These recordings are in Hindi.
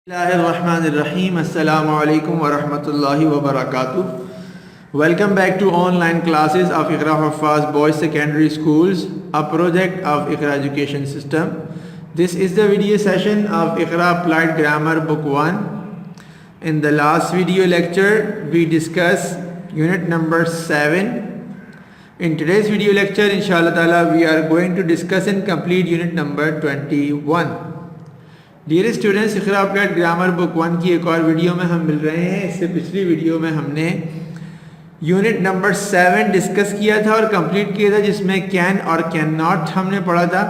Bismillahirrahmanirrahim. Assalamu alaikum wa rahmatullahi wa barakatuh. Welcome back to online classes of Iqra Huffaz Boys Secondary Schools, a project of Iqra Education System. This is the video session of Iqra Applied Grammar Book 1. In the last video lecture, we discussed unit number 7. In today's video lecture, inshallah ta'ala, we are going to discuss and complete unit number 21. Dear students, Iqra applied grammar book 1 की एक और वीडियो में हम मिल रहे हैं। इससे पिछली वीडियो में हमने यूनिट नंबर 7 डिस्कस किया था और कंप्लीट किया था, जिसमें कैन और कैन नॉट हमने पढ़ा था।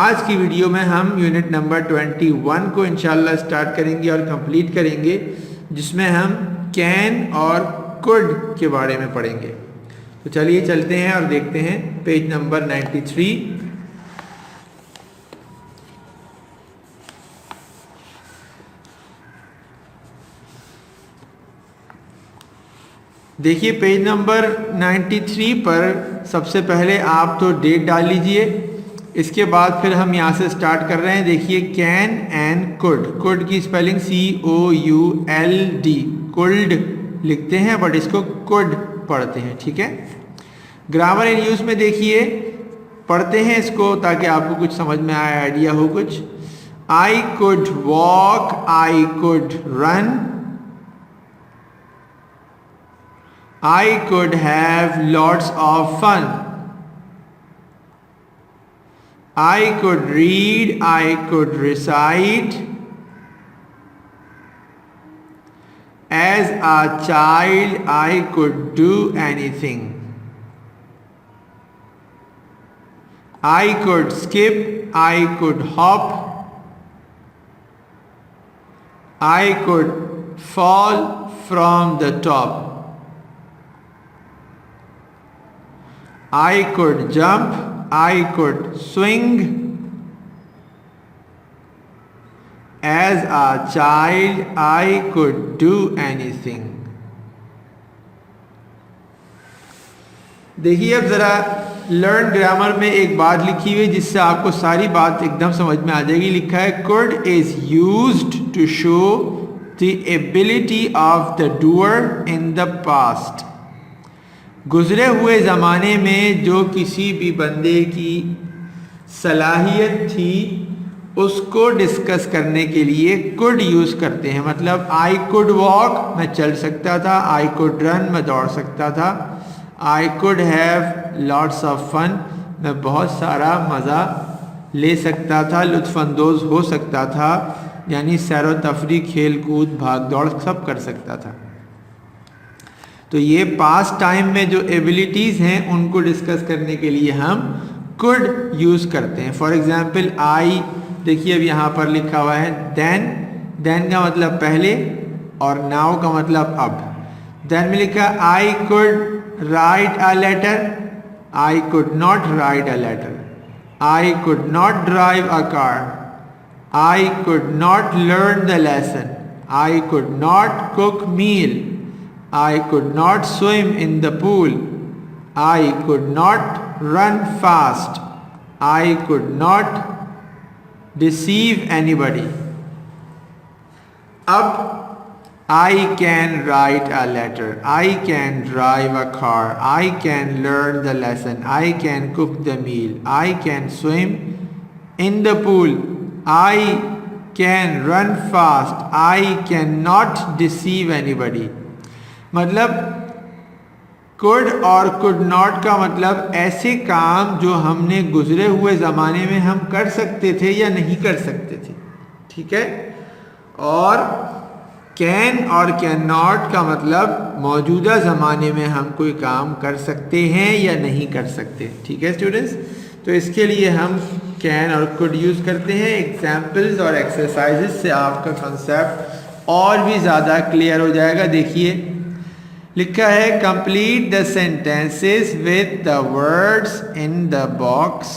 आज की वीडियो में हम यूनिट नंबर 21 को इंशाल्लाह स्टार्ट करेंगे और कंप्लीट करेंगे, जिसमें हम कैन और कुड के बारे में पढ़ेंगे। तो चलिए चलते हैं और देखते हैं पेज नंबर 93। देखिए पेज नंबर 93 पर सबसे पहले आप तो डेट डाल लीजिए। इसके बाद फिर हम यहाँ से स्टार्ट कर रहे हैं। देखिए कैन एंड कुड, कुड की स्पेलिंग COULD, कुल्ड लिखते हैं बट इसको कुड पढ़ते हैं, ठीक है। ग्रामर इन यूज में देखिए, पढ़ते हैं इसको ताकि आपको कुछ समझ में आए, आइडिया हो कुछ। I could walk, I could run, I could have lots of fun. I could read, I could recite. As a child, I could do anything. I could skip, I could hop. I could fall from the top. I could jump, I could swing. As a child, I could do anything. देखिए अब ज़रा लर्न ग्रामर में एक बात लिखी हुई है जिससे आपको सारी बात एकदम समझ में आ जाएगी। लिखा है could is used to show the ability of the doer in the past. गुज़रे हुए ज़माने में जो किसी भी बंदे की सलाहियत थी उसको डिस्कस करने के लिए कुड यूज़ करते हैं। मतलब आई कुड वॉक, मैं चल सकता था। आई कुड रन, मैं दौड़ सकता था। I could have lots of fun, मैं बहुत सारा मज़ा ले सकता था, लुत्फ़अंदोज़ हो सकता था, यानी सैर व तफरी, खेल कूद, भाग दौड़ सब कर सकता था। तो ये पास्ट टाइम में जो एबिलिटीज़ हैं उनको डिस्कस करने के लिए हम कुड यूज़ करते हैं। फॉर एग्ज़ाम्पल आई, देखिए अब यहाँ पर लिखा हुआ है देन, देन का मतलब पहले और नाउ का मतलब अब। देन में लिखा I could write a letter, I could not write a letter. I could not drive a car, I could not learn the lesson. I could not cook meal, I could not swim in the pool. I could not run fast. I could not deceive anybody. अब I can write a letter. I can drive a car. I can learn the lesson. I can cook the meal. I can swim in the pool. I can run fast. I cannot deceive anybody. मतलब कुड और कुड नॉट का मतलब ऐसे काम जो हमने गुजरे हुए ज़माने में हम कर सकते थे या नहीं कर सकते थे, ठीक है। और कैन और कैन नॉट का मतलब मौजूदा ज़माने में हम कोई काम कर सकते हैं या नहीं कर सकते, ठीक है स्टूडेंट्स। तो इसके लिए हम कैन और कुड यूज़ करते हैं। एग्जाम्पल्स और एक्सरसाइजेस से आपका कंसेप्ट और भी ज़्यादा क्लियर हो जाएगा। देखिए लिखा है complete the sentences with the words in the box.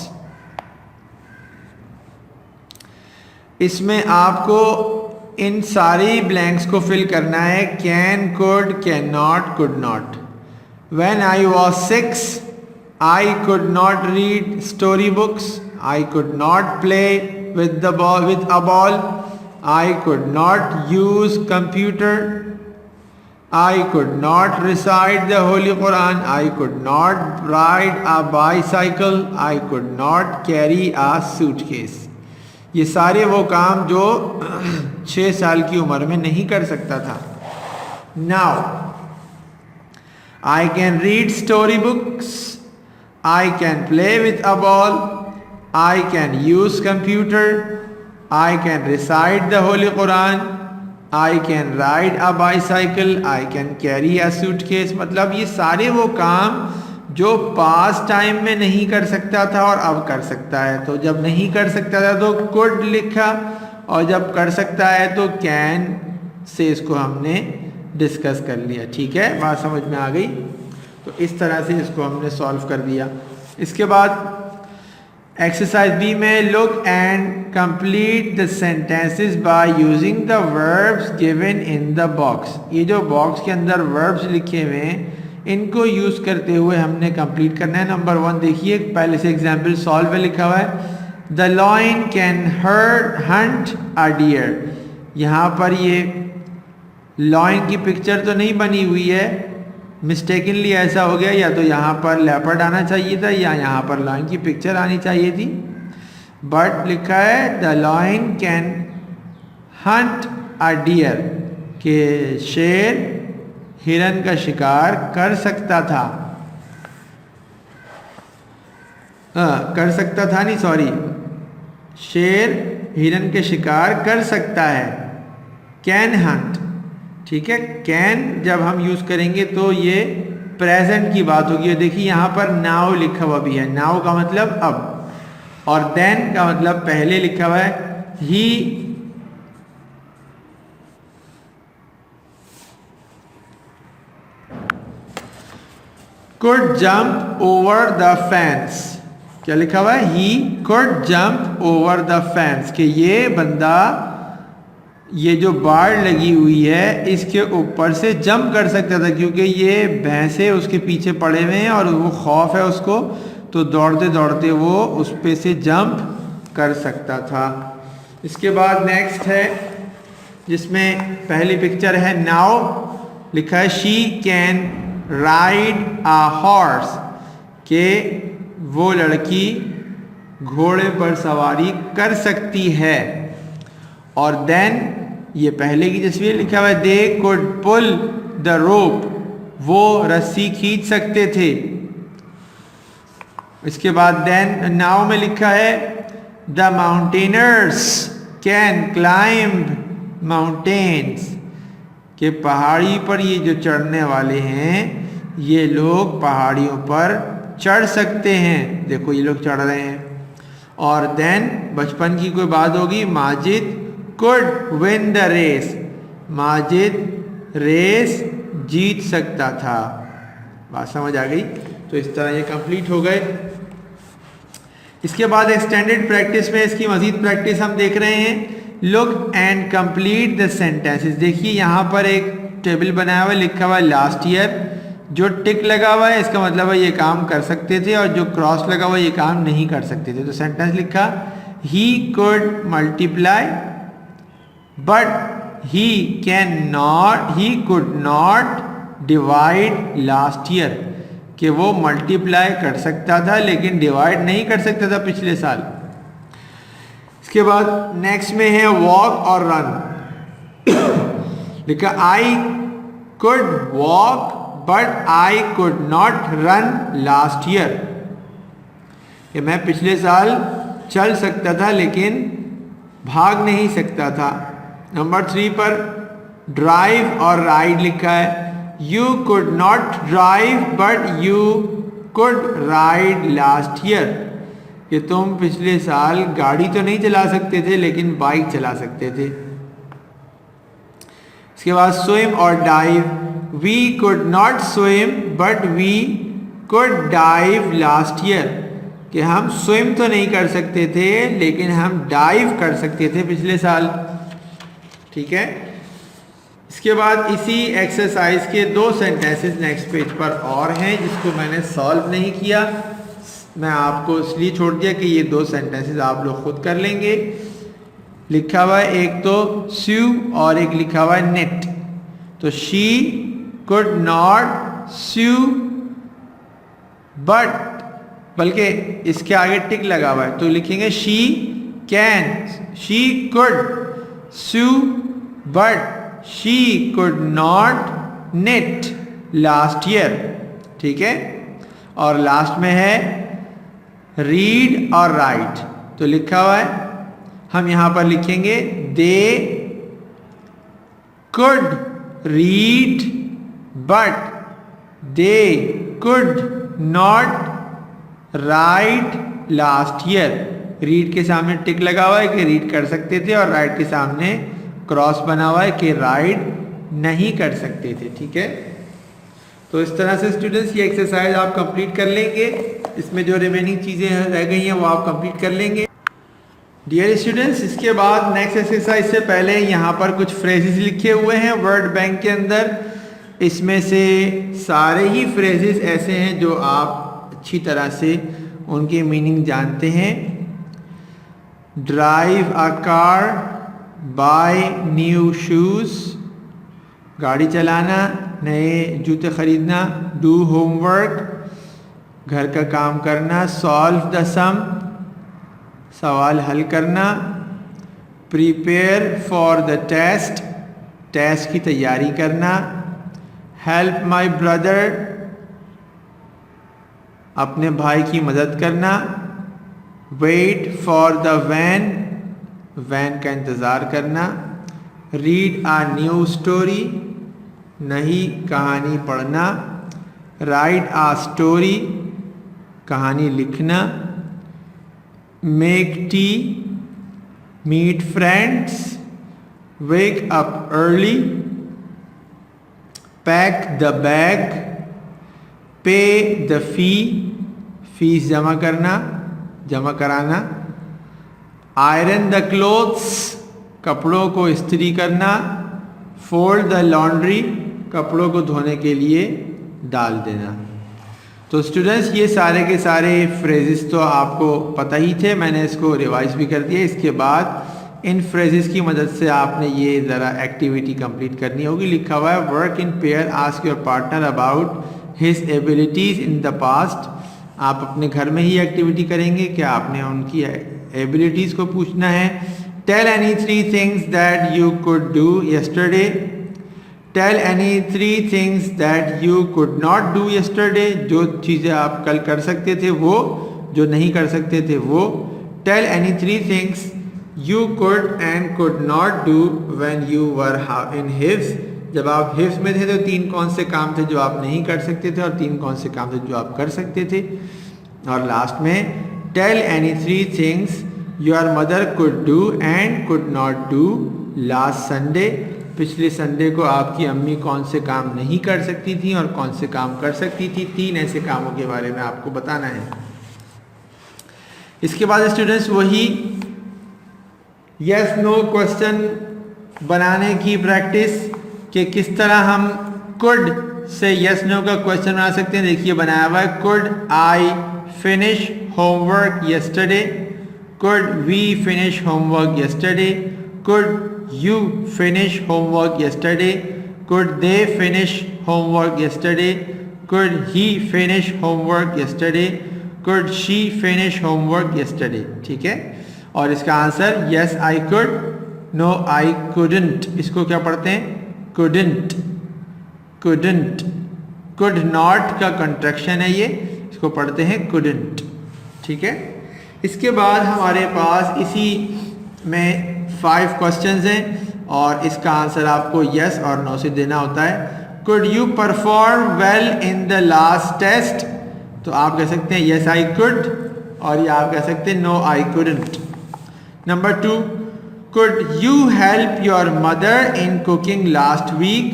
इसमें आपको इन सारी ब्लैंक्स को फिल करना है। Can, could, can not, could not. When I was 6 I could not read story books. I could not play with a ball. I could not use computer. I could not recite the Holy Quran. I could not ride a bicycle. I could not carry a suitcase. ये सारे वो काम जो 6 साल की उम्र में नहीं कर सकता था. Now, I can read storybooks. I can play with a ball. I can use computer. I can recite the Holy Quran. I can ride a bicycle. I can carry a suitcase. मतलब ये सारे वो काम जो पास्ट टाइम में नहीं कर सकता था और अब कर सकता है. तो जब नहीं कर सकता था तो could लिखा, और जब कर सकता है तो can से इसको हमने डिस्कस कर लिया. ठीक है, बात समझ में आ गई. तो इस तरह से इसको हमने सॉल्व कर दिया. इसके बाद एक्सरसाइज बी में look and complete the sentences by using the verbs given in the box. ये जो बॉक्स के अंदर वर्ब्स लिखे हुए हैं इनको यूज करते हुए हमने कंप्लीट करना है. नंबर 1 देखिए, पहले से एग्जांपल सॉल्व में लिखा हुआ है the lion can hunt a deer. यहाँ पर ये लॉयन की पिक्चर तो नहीं बनी हुई है, मिस्टेकनली ऐसा हो गया. या तो यहाँ पर लेपर्ड आना चाहिए था या यहाँ पर लॉयन की पिक्चर आनी चाहिए थी, बट लिखा है the lion can hunt a deer, के शेर हिरन का शिकार कर सकता था. कर सकता था नहीं, सॉरी, शेर हिरन के शिकार कर सकता है. कैन हंट, ठीक है. कैन जब हम यूज करेंगे तो ये प्रेजेंट की बात होगी. देखिए यहाँ पर नाउ लिखा हुआ भी है. नाउ का मतलब अब, और देन का मतलब पहले लिखा हुआ है. ही could jump over the fence. क्या लिखा हुआ है? he could jump over the fence. कि ये बंदा ये जो बाड़ लगी हुई है इसके ऊपर से जंप कर सकता था, क्योंकि ये भैंसे उसके पीछे पड़े हुए हैं और वो खौफ है उसको, तो दौड़ते दौड़ते वो उस पे से जंप कर सकता था. इसके बाद नेक्स्ट है जिसमें पहली पिक्चर है नाउ, लिखा है she can ride a horse, के वो लड़की घोड़े पर सवारी कर सकती है. और देन ये पहले की तस्वीर लिखा हुआ है they could pull the rope, वो रस्सी खींच सकते थे. इसके बाद देन नाउ में लिखा है the mountaineers can climb mountains, कि पहाड़ी पर ये जो चढ़ने वाले हैं ये लोग पहाड़ियों पर चढ़ सकते हैं. देखो ये लोग चढ़ रहे हैं. और देन बचपन की कोई बात होगी, Majid could win the race, Majid race जीत सकता था. बात समझ आ गई. तो इस तरह ये कंप्लीट हो गए. इसके बाद एक्सटेंडेड प्रैक्टिस में इसकी मजीद प्रैक्टिस हम देख रहे हैं. Look and complete the sentences. देखिए यहाँ पर एक टेबल बनाया हुआ है, लिखा हुआ है लास्ट ईयर. जो टिक लगा हुआ है इसका मतलब है ये काम कर सकते थे, और जो क्रॉस लगा हुआ है ये काम नहीं कर सकते थे. तो सेंटेंस लिखा ही could multiply but he could not divide last year, कि वो मल्टीप्लाई कर सकता था लेकिन डिवाइड नहीं कर सकता था पिछले साल. इसके बाद नेक्स्ट में है वॉक और रन. लिखा I could walk but I could not run last year, कि मैं पिछले साल चल सकता था लेकिन भाग नहीं सकता था. नंबर 3 पर ड्राइव और राइड लिखा है. You could not drive but you could ride last year, कि तुम पिछले साल गाड़ी तो नहीं चला सकते थे लेकिन बाइक चला सकते थे. इसके बाद स्विम और dive. We could not swim but we could dive last year, कि हम स्विम तो नहीं कर सकते थे लेकिन हम डाइव कर सकते थे पिछले साल. ठीक है. इसके बाद इसी एक्सरसाइज के 2 सेंटेंसेस नेक्स्ट पेज पर और हैं जिसको मैंने सॉल्व नहीं किया. मैं आपको इसलिए छोड़ दिया कि ये 2 सेंटेंसेस आप लोग खुद कर लेंगे. लिखा हुआ है एक तो स्यू और एक लिखा हुआ है नेट। तो she could not sew but, बल्कि इसके आगे टिक लगा हुआ है तो लिखेंगे she can, she could sew but she could not knit last year. ठीक है, और लास्ट में है रीड और राइट। तो लिखा हुआ है, हम यहां पर लिखेंगे they could read but they could not right last year. Read के सामने टिक लगा हुआ है कि रीड कर सकते थे, और राइट के सामने क्रॉस बना हुआ है कि राइट नहीं कर सकते थे। ठीक है, तो इस तरह से स्टूडेंट्स ये एक्सरसाइज आप कंप्लीट कर लेंगे। इसमें जो रिमेनिंग चीज़ें रह गई हैं वो आप कंप्लीट कर लेंगे। डियर स्टूडेंट्स, इसके बाद नेक्स्ट एक्सरसाइज से पहले यहाँ पर कुछ फ्रेजेस लिखे हुए हैं वर्ड बैंक के अंदर। इसमें से सारे ही फ्रेजेस ऐसे हैं जो आप अच्छी तरह से उनकी मीनिंग जानते हैं। Drive a car, buy new shoes, गाड़ी चलाना, नए जूते खरीदना, डू होमवर्क, घर का काम करना, सॉल्व द सम, सवाल हल करना, prepare for the test, test की तैयारी करना, हेल्प माई ब्रदर, अपने भाई की मदद करना, wait for the van, van का इंतज़ार करना, रीड आ न्यू स्टोरी, नई कहानी पढ़ना, राइट आ स्टोरी, कहानी लिखना, make tea, meet friends, wake up early, pack the bag, pay the fees जमा करना, जमा कराना, आयरन द क्लोथ्स, कपड़ों को इस्त्री करना, फोल्ड द लॉन्ड्री, कपड़ों को धोने के लिए डाल देना। तो स्टूडेंट्स, ये सारे के सारे फ्रेजेस तो आपको पता ही थे, मैंने इसको रिवाइज भी कर दिया। इसके बाद इन फ्रेजेस की मदद से आपने ये ज़रा एक्टिविटी कंप्लीट करनी होगी। लिखा हुआ है work in pair, ask your partner about his abilities in the past. आप अपने घर में ही एक्टिविटी करेंगे क्या? आपने उनकी एबिलिटीज़ को पूछना है। Tell any 3 things that you could do yesterday, tell any 3 things that you could not do yesterday, जो चीज़ें आप कल कर सकते थे वो, जो नहीं कर सकते थे वो। Tell any 3 things you could and could not do when you were in हिफ्स, जब आप हिफ्स में थे तो 3 कौन से काम थे जो आप नहीं कर सकते थे और 3 कौन से काम थे जो आप कर सकते थे। और लास्ट में tell any 3 things your mother could do and could not do last Sunday, पिछले संडे को आपकी अम्मी कौन से काम नहीं कर सकती थी और कौन से काम कर सकती थी। 3 ऐसे कामों के बारे में आपको बताना है। इसके बाद स्टूडेंट्स वही यस नो क्वेश्चन बनाने की प्रैक्टिस कि किस तरह हम कुड से यस नो का क्वेश्चन बना सकते हैं। देखिए बनाया हुआ है, could I finish homework yesterday, could we finish homework yesterday, could you finish homework yesterday, could they finish homework yesterday, could he finish homework yesterday, could she finish homework yesterday. ठीक है, और इसका answer yes I could, no I couldn't. इसको क्या पढ़ते हैं? Couldn't, couldn't. कुड नॉट का कंट्रैक्शन है ये, इसको पढ़ते हैं कुडंट। ठीक है, इसके बाद हमारे पास इसी में 5 क्वेश्चंस हैं और इसका आंसर आपको यस और नो से देना होता है। Could you perform well in the last test, तो आप कह सकते हैं यस आई कुड, और ये आप कह सकते हैं no I couldn't. Number 2, could you help your mother in cooking last week,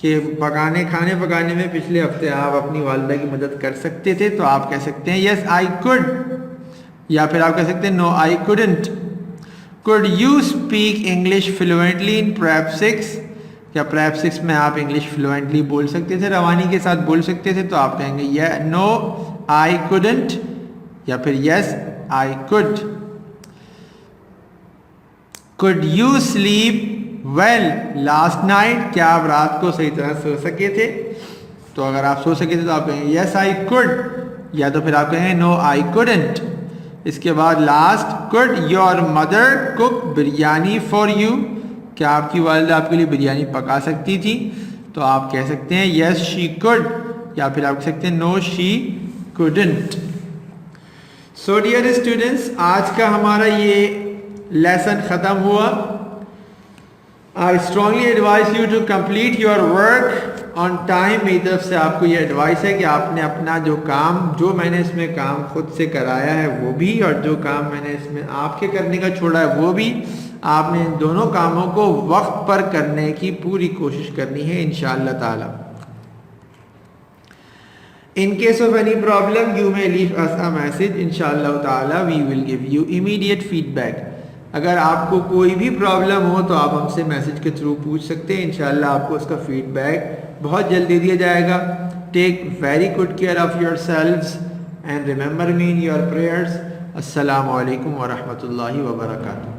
कि खाने पकाने में पिछले हफ्ते आप अपनी वालिदा की मदद कर सकते थे, तो आप कह सकते हैं यस आई कुड, या फिर आप कह सकते हैं no I couldn't. Could you speak English fluently in prep 6, क्या प्रेप 6 में आप इंग्लिश फ्लुएंटली बोल सकते थे, रवानी के साथ बोल सकते थे, तो आप कहेंगे या नो आई कुडंट या फिर yes I could. Could you sleep well last night, क्या आप रात को सही तरह सो सके थे? तो अगर आप सो सके थे तो आप कहेंगे यस आई कुड, या तो फिर आप कहेंगे नो आई कुडंट। इसके बाद last, could your mother cook biryani for you, क्या आपकी वालिदा आपके लिए बिरयानी पका सकती थी? तो आप कह सकते हैं यस शी कुड, या फिर आप कह सकते हैं no she couldn't. So dear students, आज का हमारा ये लेसन ख़त्म हुआ। I strongly advise you to complete your work on time. मेरी तरफ से आपको ये एडवाइस है कि आपने अपना जो काम, जो मैंने इसमें काम खुद से कराया है वो भी, और जो काम मैंने इसमें आपके करने का छोड़ा है वो भी, आपने इन दोनों कामों को वक्त पर करने की पूरी कोशिश करनी है इंशाअल्लाह ताला। In case of any problem, you may leave us a message. इंशाअल्लाह ताला we will give you immediate feedback. अगर आपको कोई भी प्रॉब्लम हो तो आप हमसे मैसेज के थ्रू पूछ सकते हैं, इंशाअल्लाह आपको उसका फीडबैक बहुत जल्दी दिया जाएगा। Take very good care of yourselves and remember me in your prayers. अस्सलामु अलैकुम व रहमतुल्लाहि व बरकातुहू।